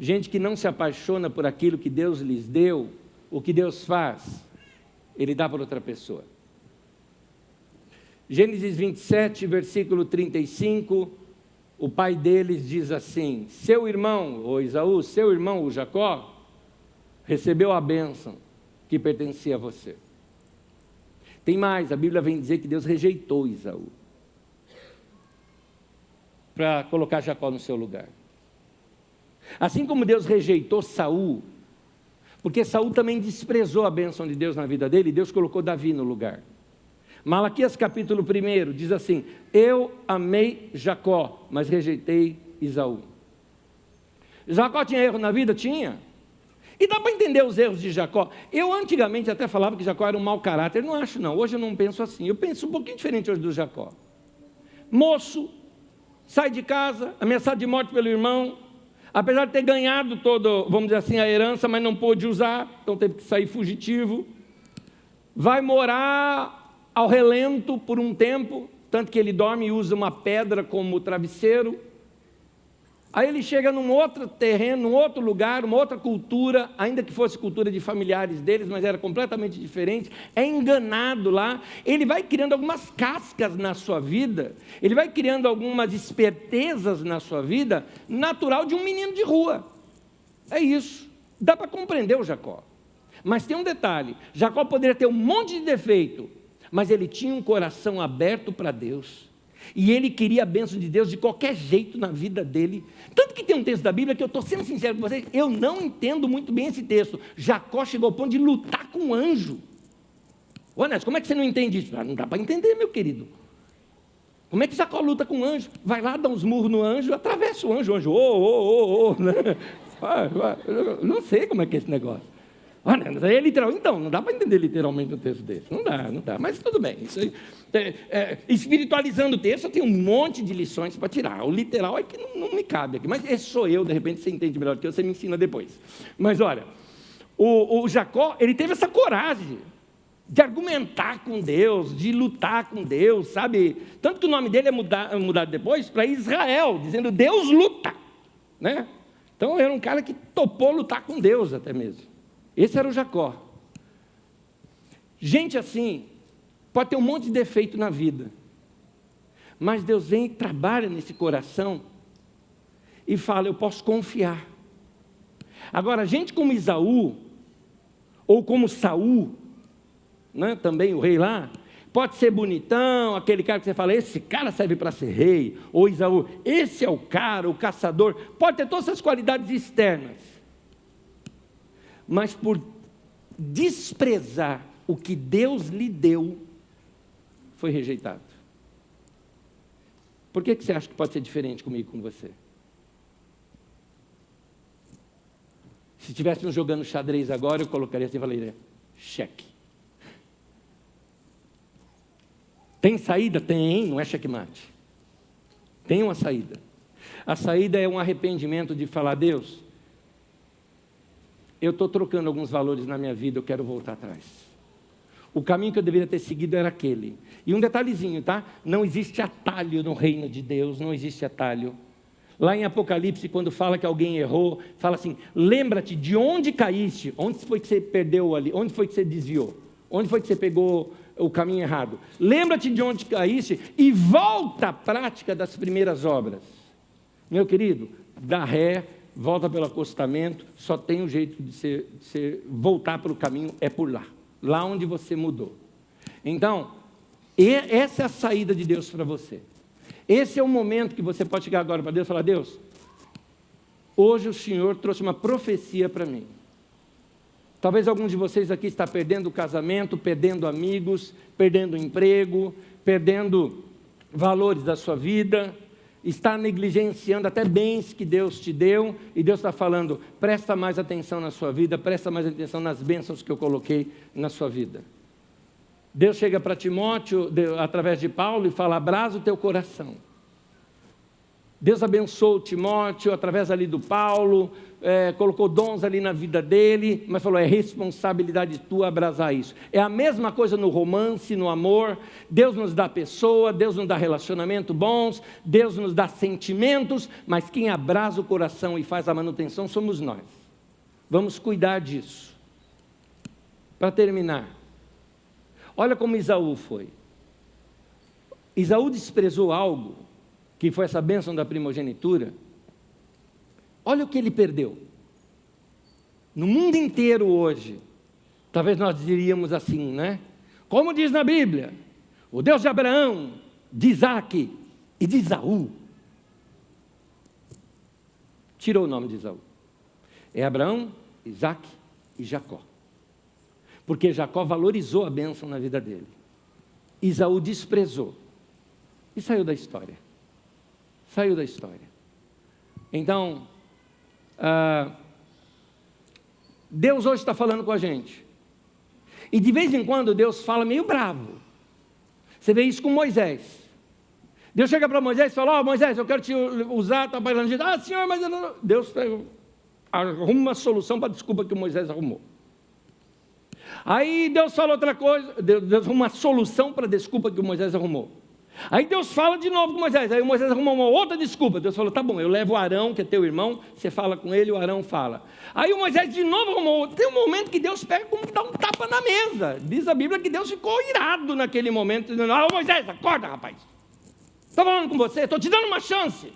S1: gente que não se apaixona por aquilo que Deus lhes deu, o que Deus faz? Ele dá para outra pessoa. Gênesis 27, versículo 35, o pai deles diz assim, seu irmão, o Esaú, seu irmão, o Jacó, recebeu a bênção que pertencia a você. Tem mais, a Bíblia vem dizer que Deus rejeitou Esaú, para colocar Jacó no seu lugar. Assim como Deus rejeitou Saul, porque Saul também desprezou a bênção de Deus na vida dele, Deus colocou Davi no lugar. Malaquias capítulo 1 diz assim, eu amei Jacó, mas rejeitei Esaú. Jacó tinha erro na vida? Tinha. E dá para entender os erros de Jacó. Eu antigamente até falava que Jacó era um mau caráter, não acho não, hoje eu não penso assim, eu penso um pouquinho diferente hoje do Jacó. Moço, sai de casa, ameaçado de morte pelo irmão, apesar de ter ganhado todo, vamos dizer assim, a herança, mas não pôde usar, então teve que sair fugitivo, vai morar ao relento por um tempo, tanto que ele dorme e usa uma pedra como travesseiro. Aí ele chega num outro terreno, num outro lugar, uma outra cultura, ainda que fosse cultura de familiares deles, mas era completamente diferente, é enganado lá, ele vai criando algumas cascas na sua vida, ele vai criando algumas espertezas na sua vida, natural de um menino de rua. É isso, dá para compreender o Jacó. Mas tem um detalhe, Jacó poderia ter um monte de defeito, mas ele tinha um coração aberto para Deus, e ele queria a bênção de Deus de qualquer jeito na vida dele. Tanto que tem um texto da Bíblia que eu estou sendo sincero com vocês, eu não entendo muito bem esse texto. Jacó chegou ao ponto de lutar com um anjo. Ô, Nécio, como é que você não entende isso? Não dá para entender, meu querido. Como é que Jacó luta com o anjo? Vai lá, dá uns murros no anjo, atravessa o anjo, né? Não sei como é que é esse negócio. Olha, isso aí é literal. Então, não dá para entender literalmente um texto desse. Não dá. Mas tudo bem. Isso aí, espiritualizando o texto, eu tenho um monte de lições para tirar. O literal é que não me cabe aqui. Mas esse sou eu, de repente você entende melhor do que eu, você me ensina depois. Mas olha, o Jacó, ele teve essa coragem de argumentar com Deus, de lutar com Deus, sabe? Tanto que o nome dele é mudado depois para Israel, dizendo Deus luta, né? Então era um cara que topou lutar com Deus até mesmo. Esse era o Jacó. Gente assim, pode ter um monte de defeito na vida, mas Deus vem e trabalha nesse coração e fala, eu posso confiar. Agora, gente como Esaú, ou como Saul, né, também o rei lá, pode ser bonitão, aquele cara que você fala, esse cara serve para ser rei, ou Esaú, esse é o cara, o caçador, pode ter todas essas qualidades externas, mas por desprezar o que Deus lhe deu, foi rejeitado. Por que você acha que pode ser diferente comigo e com você? Se estivéssemos jogando xadrez agora, eu colocaria assim e falaria, cheque. Tem saída? Tem, não é checkmate. Tem uma saída. A saída é um arrependimento de falar, Deus, eu estou trocando alguns valores na minha vida, eu quero voltar atrás. O caminho que eu deveria ter seguido era aquele. E um detalhezinho, tá? Não existe atalho no reino de Deus, não existe atalho. Lá em Apocalipse, quando fala que alguém errou, fala assim, lembra-te de onde caíste, onde foi que você perdeu ali, onde foi que você desviou, onde foi que você pegou o caminho errado. Lembra-te de onde caíste e volta à prática das primeiras obras. Meu querido, dá ré, volta pelo acostamento, só tem um jeito de você voltar para o caminho, é por lá. Lá onde você mudou. Então, essa é a saída de Deus para você. Esse é o momento que você pode chegar agora para Deus e falar, Deus, hoje o Senhor trouxe uma profecia para mim. Talvez alguns de vocês aqui está perdendo o casamento, perdendo amigos, perdendo o emprego, perdendo valores da sua vida, está negligenciando até bens que Deus te deu, e Deus está falando, presta mais atenção na sua vida, presta mais atenção nas bênçãos que eu coloquei na sua vida. Deus chega para Timóteo, através de Paulo, e fala, abrasa o teu coração. Deus abençoou Timóteo, através ali do Paulo, colocou dons ali na vida dele, mas falou, é responsabilidade tua abrasar isso. É a mesma coisa no romance, no amor. Deus nos dá pessoa, Deus nos dá relacionamento bons, Deus nos dá sentimentos, mas quem abrasa o coração e faz a manutenção somos nós. Vamos cuidar disso. Para terminar, olha como Esaú foi. Esaú desprezou algo, que foi essa bênção da primogenitura. Olha o que ele perdeu. No mundo inteiro hoje, talvez nós diríamos assim, né? Como diz na Bíblia, o Deus de Abraão, de Isaac e de Esaú. Tirou o nome de Esaú. É Abraão, Isaac e Jacó. Porque Jacó valorizou a bênção na vida dele. Esaú desprezou. E saiu da história. Saiu da história. Então, Deus hoje está falando com a gente. E de vez em quando Deus fala meio bravo. Você vê isso com Moisés. Deus chega para Moisés e fala, Moisés, eu quero te usar, está bailando de senhor, mas eu não... Deus arruma uma solução para a desculpa que Moisés arrumou. Aí Deus fala outra coisa, Deus arruma uma solução para a desculpa que Moisés arrumou. Aí Deus fala de novo com Moisés, aí Moisés arruma uma outra desculpa. Deus falou, tá bom, eu levo o Arão, que é teu irmão, você fala com ele, o Arão fala. Aí o Moisés de novo arrumou, tem um momento que Deus pega como dá um tapa na mesa. Diz a Bíblia que Deus ficou irado naquele momento, dizendo, Moisés, acorda rapaz, estou falando com você, estou te dando uma chance.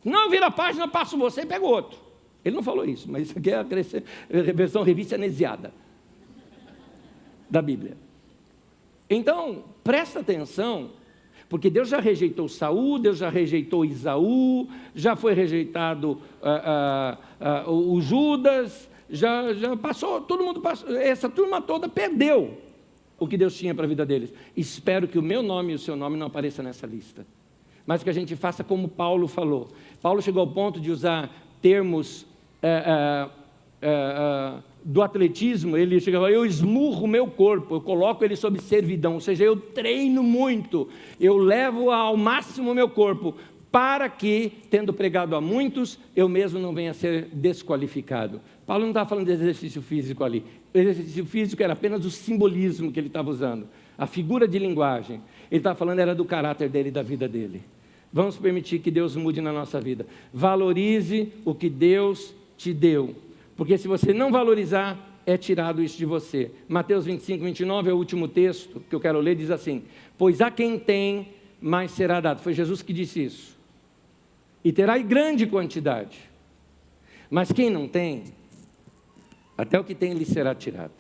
S1: Não vira a página, passo você e pego outro. Ele não falou isso, mas isso aqui é a versão revista anesiada da Bíblia. Então, presta atenção, porque Deus já rejeitou Saul, Deus já rejeitou Esaú, já foi rejeitado o Judas, já passou, todo mundo passou, essa turma toda perdeu. o que Deus tinha para a vida deles. Espero que o meu nome e o seu nome não apareçam nessa lista. Mas que a gente faça como Paulo falou. Paulo chegou ao ponto de usar termos do atletismo. Ele chegava, eu esmurro o meu corpo, eu coloco ele sob servidão, ou seja, eu treino muito, eu levo ao máximo o meu corpo, para que, tendo pregado a muitos, eu mesmo não venha a ser desqualificado. Paulo não estava falando de exercício físico ali. O exercício físico era apenas o simbolismo que ele estava usando, a figura de linguagem. Ele estava falando era do caráter dele e da vida dele. Vamos permitir que Deus mude na nossa vida. Valorize o que Deus te deu, porque se você não valorizar, é tirado isso de você. Mateus 25, 29 é o último texto que eu quero ler, diz assim: pois a quem tem, mais será dado. Foi Jesus que disse isso. E terá em grande quantidade. Mas quem não tem, até o que tem lhe será tirado.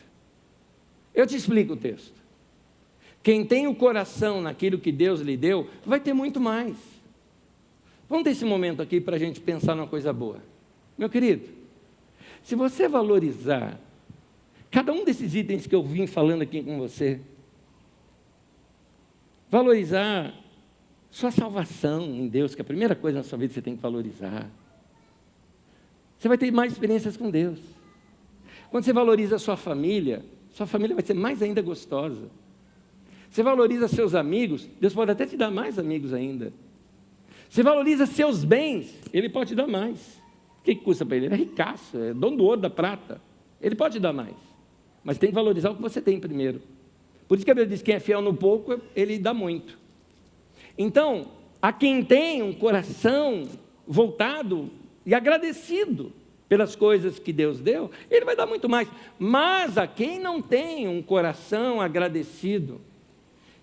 S1: Eu te explico o texto. Quem tem o coração naquilo que Deus lhe deu, vai ter muito mais. Vamos ter esse momento aqui para a gente pensar numa coisa boa. Meu querido, se você valorizar cada um desses itens que eu vim falando aqui com você, valorizar sua salvação em Deus, que é a primeira coisa na sua vida que você tem que valorizar. Você vai ter mais experiências com Deus. Quando você valoriza a sua família vai ser mais ainda gostosa. Você valoriza seus amigos, Deus pode até te dar mais amigos ainda. Você valoriza seus bens, Ele pode te dar mais. O que custa para Ele? Ele é ricaço, é dono do ouro, da prata. Ele pode te dar mais. Mas tem que valorizar o que você tem primeiro. Por isso que a Bíblia diz que quem é fiel no pouco, Ele dá muito. Então, a quem tem um coração voltado e agradecido pelas coisas que Deus deu, Ele vai dar muito mais. Mas a quem não tem um coração agradecido,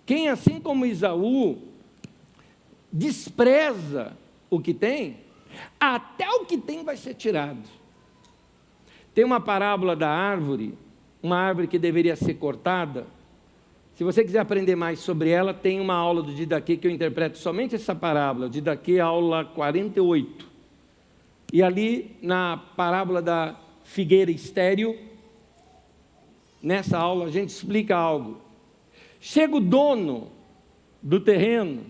S1: quem assim como Esaú, despreza o que tem, até o que tem vai ser tirado. Tem uma parábola da árvore, uma árvore que deveria ser cortada. Se você quiser aprender mais sobre ela, tem uma aula do Didaquê que eu interpreto somente essa parábola, Didaquê, aula 48. E ali, na parábola da figueira estéril, nessa aula a gente explica algo. Chega o dono do terreno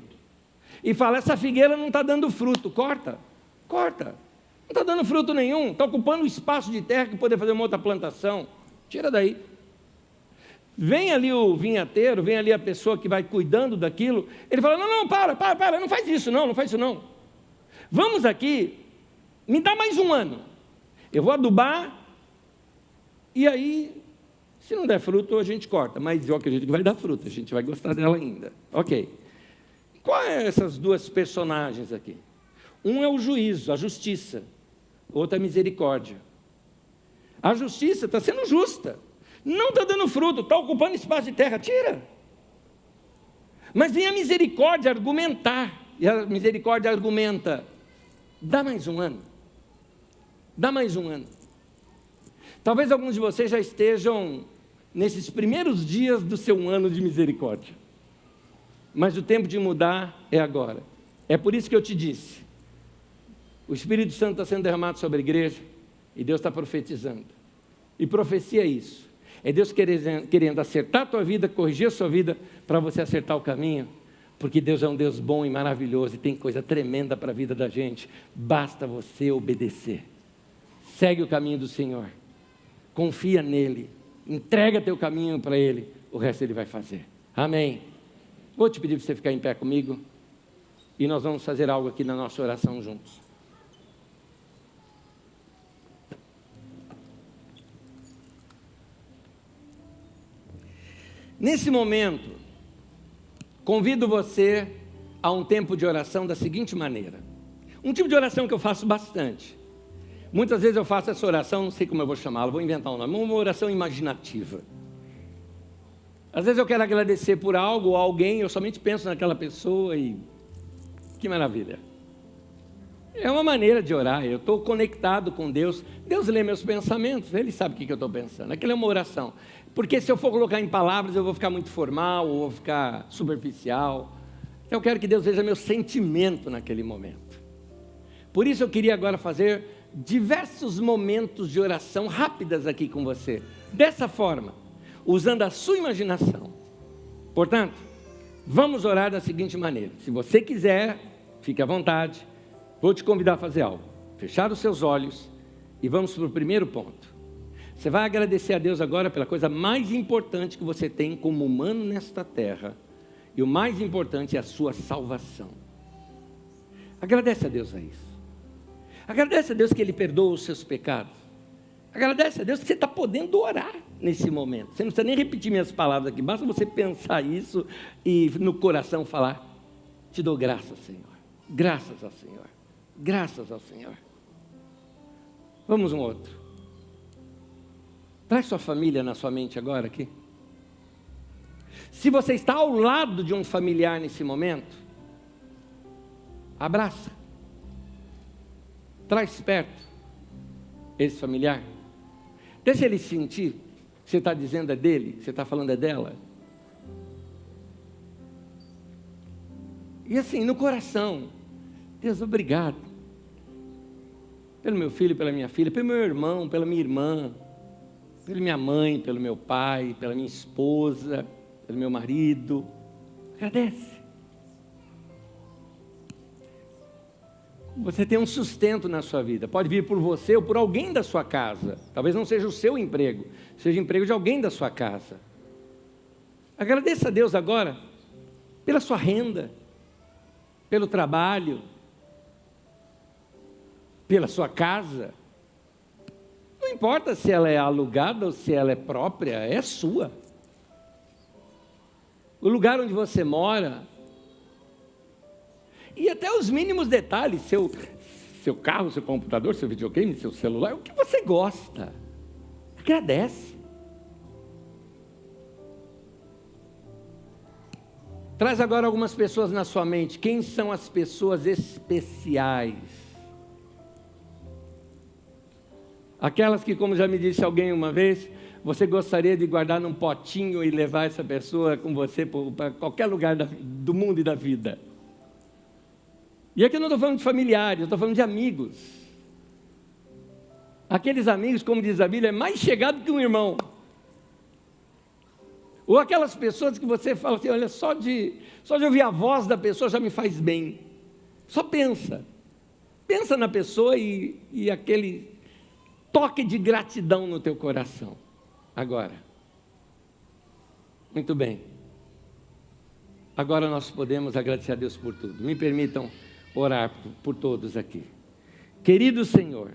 S1: e fala, essa figueira não está dando fruto, corta. Não está dando fruto nenhum, está ocupando o espaço de terra que poder fazer uma outra plantação, tira daí. Vem ali o vinhateiro, vem ali a pessoa que vai cuidando daquilo, ele fala, não, para, não faz isso não. Vamos aqui, me dá mais um ano, eu vou adubar, e aí, se não der fruto, a gente corta, mas eu acredito que vai dar fruto, a gente vai gostar dela ainda. Ok. Qual é essas duas personagens aqui? Um é o juízo, a justiça, o outro é a misericórdia. A justiça está sendo justa, não está dando fruto, está ocupando espaço de terra, tira. Mas vem a misericórdia argumentar, e a misericórdia argumenta, dá mais um ano. Talvez alguns de vocês já estejam nesses primeiros dias do seu ano de misericórdia, mas o tempo de mudar é agora. É por isso que eu te disse, o Espírito Santo está sendo derramado sobre a igreja, e Deus está profetizando, e profecia é isso, é Deus querendo acertar a tua vida, corrigir a sua vida, para você acertar o caminho, porque Deus é um Deus bom e maravilhoso, e tem coisa tremenda para a vida da gente, basta você obedecer. Segue o caminho do Senhor, confia nele, entrega teu caminho para Ele, o resto Ele vai fazer. Amém. Vou te pedir para você ficar em pé comigo, e nós vamos fazer algo aqui na nossa oração juntos. Nesse momento, convido você a um tempo de oração da seguinte maneira. Um tipo de oração que eu faço bastante. Muitas vezes eu faço essa oração, não sei como eu vou chamá-la, vou inventar um nome, uma oração imaginativa. Às vezes eu quero agradecer por algo ou alguém, eu somente penso naquela pessoa e... que maravilha. É uma maneira de orar, eu estou conectado com Deus, Deus lê meus pensamentos, Ele sabe o que eu estou pensando, aquilo é uma oração. Porque se eu for colocar em palavras, eu vou ficar muito formal, ou vou ficar superficial. Então eu quero que Deus veja meu sentimento naquele momento. Por isso eu queria agora fazer diversos momentos de oração rápidas aqui com você. Dessa forma, usando a sua imaginação. Portanto, vamos orar da seguinte maneira. Se você quiser, fique à vontade. Vou te convidar a fazer algo. Fechar os seus olhos e vamos para o primeiro ponto. Você vai agradecer a Deus agora pela coisa mais importante que você tem como humano nesta terra. E o mais importante é a sua salvação. Agradece a Deus a isso. Agradece a Deus que Ele perdoa os seus pecados. Agradece a Deus que você está podendo orar nesse momento. Você não precisa nem repetir minhas palavras aqui. Basta você pensar isso e no coração falar: te dou graças, Senhor. Graças ao Senhor. Graças ao Senhor. Vamos um outro. Traz sua família na sua mente agora aqui. Se você está ao lado de um familiar nesse momento, abraça. Traz perto esse familiar. Deixa ele sentir que você está dizendo é dele, que você está falando é dela. E assim, no coração, Deus, obrigado. Pelo meu filho, pela minha filha, pelo meu irmão, pela minha irmã, pela minha mãe, pelo meu pai, pela minha esposa, pelo meu marido. Agradece. Você tem um sustento na sua vida. Pode vir por você ou por alguém da sua casa. Talvez não seja o seu emprego, seja o emprego de alguém da sua casa. Agradeça a Deus agora pela sua renda, pelo trabalho, pela sua casa. Não importa se ela é alugada ou se ela é própria, é sua. O lugar onde você mora. E até os mínimos detalhes, seu carro, seu computador, seu videogame, seu celular, o que você gosta. Agradece. Traz agora algumas pessoas na sua mente. Quem são as pessoas especiais? Aquelas que, como já me disse alguém uma vez, você gostaria de guardar num potinho e levar essa pessoa com você para qualquer lugar do mundo e da vida. E aqui eu não estou falando de familiares, eu estou falando de amigos. Aqueles amigos, como diz a Bíblia, é mais chegado que um irmão. Ou aquelas pessoas que você fala assim, olha, só de ouvir a voz da pessoa já me faz bem. Só pensa. Pensa na pessoa e aquele toque de gratidão no teu coração. Agora. Muito bem. Agora nós podemos agradecer a Deus por tudo. Me permitam orar por todos aqui. Querido Senhor,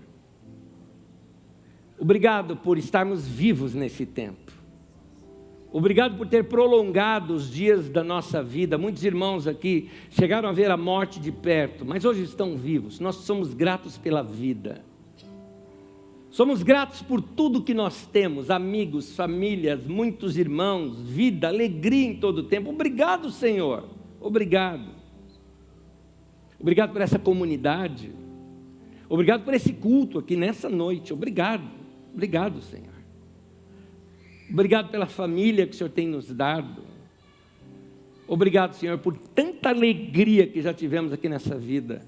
S1: obrigado por estarmos vivos nesse tempo. Obrigado por ter prolongado os dias da nossa vida. Muitos irmãos aqui chegaram a ver a morte de perto, mas hoje estão vivos. Nós somos gratos pela vida. Somos gratos por tudo que nós temos, amigos, famílias, muitos irmãos, vida, alegria em todo o tempo. Obrigado, Senhor. Obrigado. Obrigado por essa comunidade. Obrigado por esse culto aqui nessa noite. Obrigado. Obrigado, Senhor. Obrigado pela família que o Senhor tem nos dado. Obrigado, Senhor, por tanta alegria que já tivemos aqui nessa vida.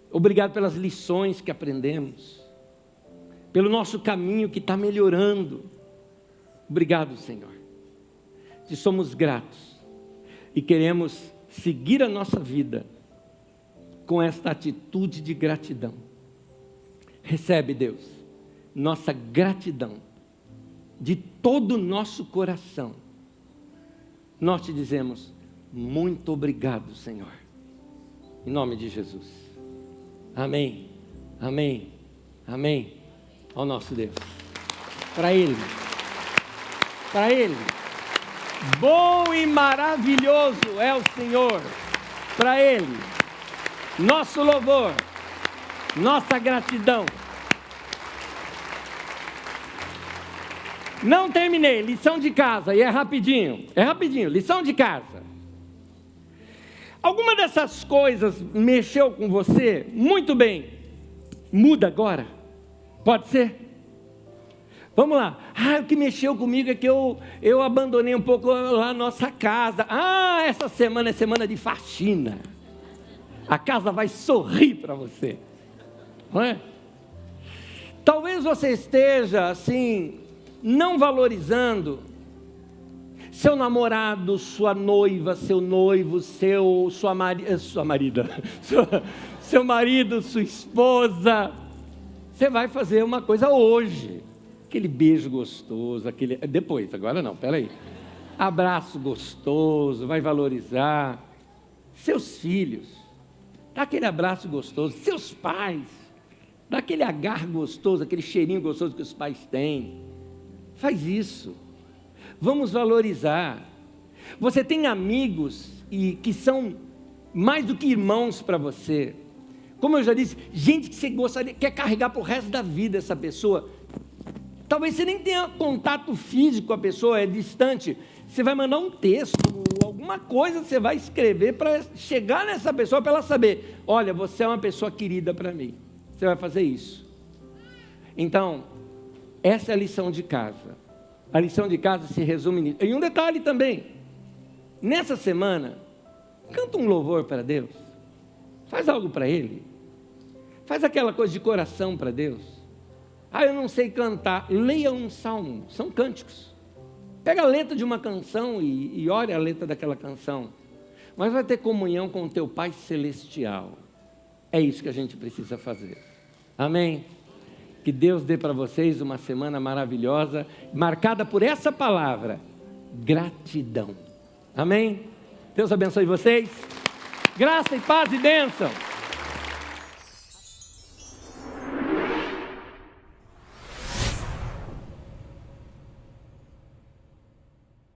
S1: Obrigado pelas lições que aprendemos. Pelo nosso caminho que está melhorando. Obrigado, Senhor. Te somos gratos. E queremos seguir a nossa vida com esta atitude de gratidão. Recebe, Deus, nossa gratidão de todo o nosso coração. Nós te dizemos muito obrigado, Senhor, em nome de Jesus. Amém, amém, amém. Ao nosso Deus, para Ele, bom e maravilhoso é o Senhor, para Ele, nosso louvor, nossa gratidão. Não terminei, lição de casa, e é rapidinho, lição de casa. Alguma dessas coisas mexeu com você? Muito bem, muda agora, pode ser? Vamos lá. O que mexeu comigo é que eu abandonei um pouco lá a nossa casa. Essa semana é semana de faxina. A casa vai sorrir para você. Não é? Talvez você esteja assim, não valorizando, Seu namorado, sua noiva, seu noivo, seu marido, sua esposa. Você vai fazer uma coisa hoje. Aquele beijo gostoso, depois, agora não, peraí. Abraço gostoso, vai valorizar. Seus filhos, dá aquele abraço gostoso. Seus pais, dá aquele agar gostoso, aquele cheirinho gostoso que os pais têm. Faz isso. Vamos valorizar. Você tem amigos que são mais do que irmãos para você. Como eu já disse, gente que você quer carregar para o resto da vida essa pessoa. Talvez você nem tenha contato físico com a pessoa, é distante. Você vai mandar um texto, alguma coisa você vai escrever para chegar nessa pessoa, para ela saber, olha, você é uma pessoa querida para mim. Você vai fazer isso. Então, essa é a lição de casa. A lição de casa se resume nisso. E um detalhe também, nessa semana, canta um louvor para Deus. Faz algo para Ele. Faz aquela coisa de coração para Deus. Eu não sei cantar. Leia um salmo, são cânticos. Pega a letra de uma canção e olha a letra daquela canção. Mas vai ter comunhão com o teu Pai Celestial. É isso que a gente precisa fazer. Amém? Que Deus dê para vocês uma semana maravilhosa, marcada por essa palavra, gratidão. Amém? Deus abençoe vocês. Graça e paz e bênção.